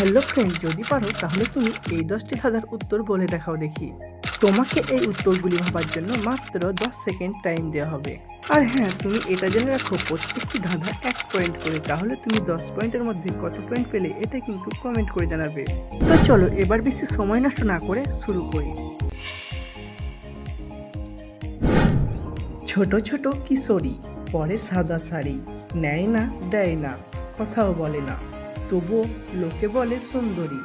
Hello friend, যদি পারো তাহলে তুমি এই 10টি ধাঁধার উত্তর বলে দেখাও দেখি। তোমাকে এই উত্তরগুলি ভাবার জন্য মাত্র 10 সেকেন্ড টাইম দেওয়া হবে। আর হ্যাঁ, তুমি এটা জেনে রাখো প্রত্যেকটি ধাঁধা 1 পয়েন্ট করে, তাহলে তুমি 10 পয়েন্টের মধ্যে কত পয়েন্ট পেলে এটা কিন্তু কমেন্ট করে জানাবে। তো চলো এবার বেশি সময় নষ্ট না করে শুরু করি। ছোট ছোট কিশোরী পরে সাদা শাড়ি, নেয় না দেয় না, কথাও বলে না, তবুও লোকে বলে সুন্দরী।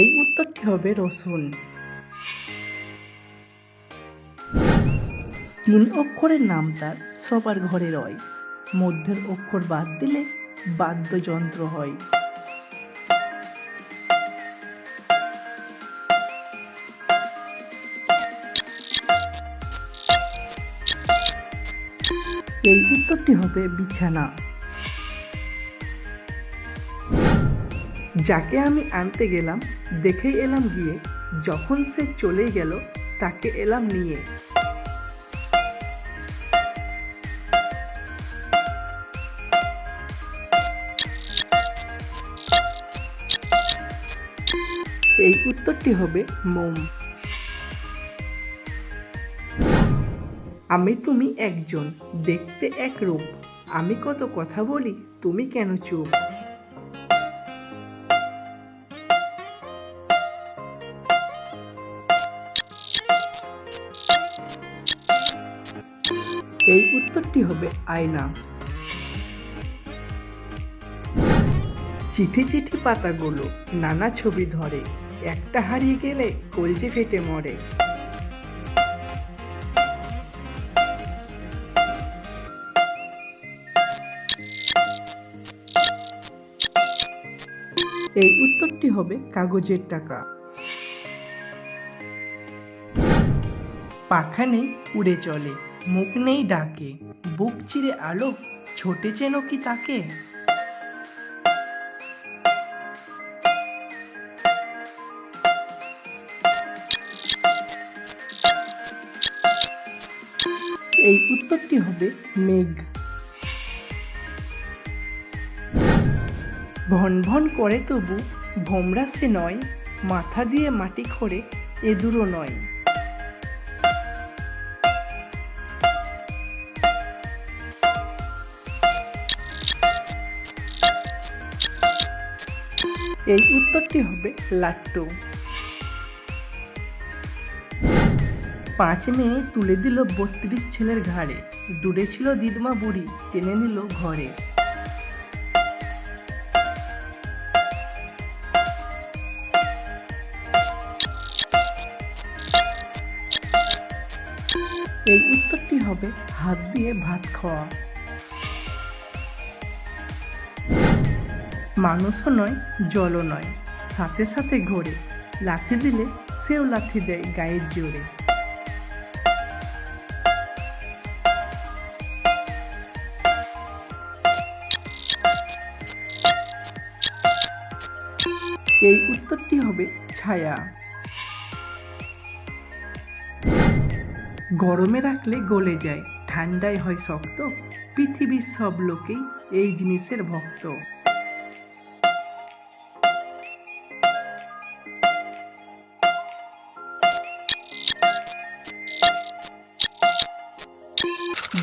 এই উত্তরটি হবে রসুন। 3 অক্ষরের নাম তার, সবার ঘরে রয়, মধ্যের অক্ষর বাদ দিলে বাদ্যযন্ত্র হয়। এই উত্তরটি হবে বিছানা। যাকে আমি আনতে গেলাম, দেখেই এলাম গিয়ে, যখন সে চলেই গেল তাকে এলাম নিয়ে। এই উত্তরটি হবে মোম। আমি তুমি একজন, দেখতে এক রূপ, আমি কত কথা বলি, তুমি কেন চুপ? এই উত্তরটি হবে আয়না। চিঠি চিঠি পাতাগুলো নানা ছবি ধরে, একটা হারিয়ে গেলে কলজে ফেটে মরে। এই উত্তরটি হবে কাগজের টাকা। পাখা নেই উড়ে চলে, মুখ নেই ডাকে, বুক চিরে আলো, ছোটে চেন কি তাকে? এই উত্তরটি হবে মেঘ। ভন ভন করে তবু ভোমরা সে নয়, মাথা দিয়ে মাটি খোঁড়ে এ দূরও নয়। এই উত্তরটি হবে লাট্টু। 5 মেয়ে তুলে দিল 32 ছেলের ঘাড়ে, দূরে ছিল দিদমা বুড়ি, টেনে নিল ঘরে। এই উত্তরটি হবে হাত দিয়ে ভাত খাওয়া। মানুষও নয়, জলও নয়, সাথে সাথে ঘোরে, লাথি দিলে সেও লাথি দেয় গায়ের জোরে। এই উত্তরটি হবে ছায়া। গরমে রাখলে গলে যায়, ঠান্ডায় হয় শক্ত, পৃথিবীর সব লোকেই এই জিনিসের ভক্ত।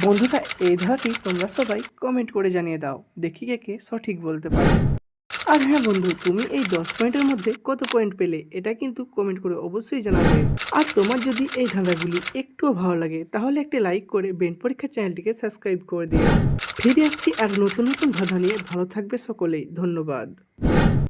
বন্ধুরা, এই ধারাটি তোমরা সবাই কমেন্ট করে জানিয়ে দাও, দেখি কে কে সঠিক বলতে পারে। আর হ্যাঁ বন্ধু, তুমি এই 10 পয়েন্টের মধ্যে কত পয়েন্ট পেলে এটা কিন্তু কমেন্ট করে অবশ্যই জানাবে। আর তোমার যদি এই ধাঁধাগুলি একটুও ভালো লাগে তাহলে একটি লাইক করে বেন পরীক্ষা চ্যানেলটিকে সাবস্ক্রাইব করে দিও। ফিরে আসছি আর নতুন নতুন ধাঁধা নিয়ে। ভালো থাকবে সকলেই, ধন্যবাদ।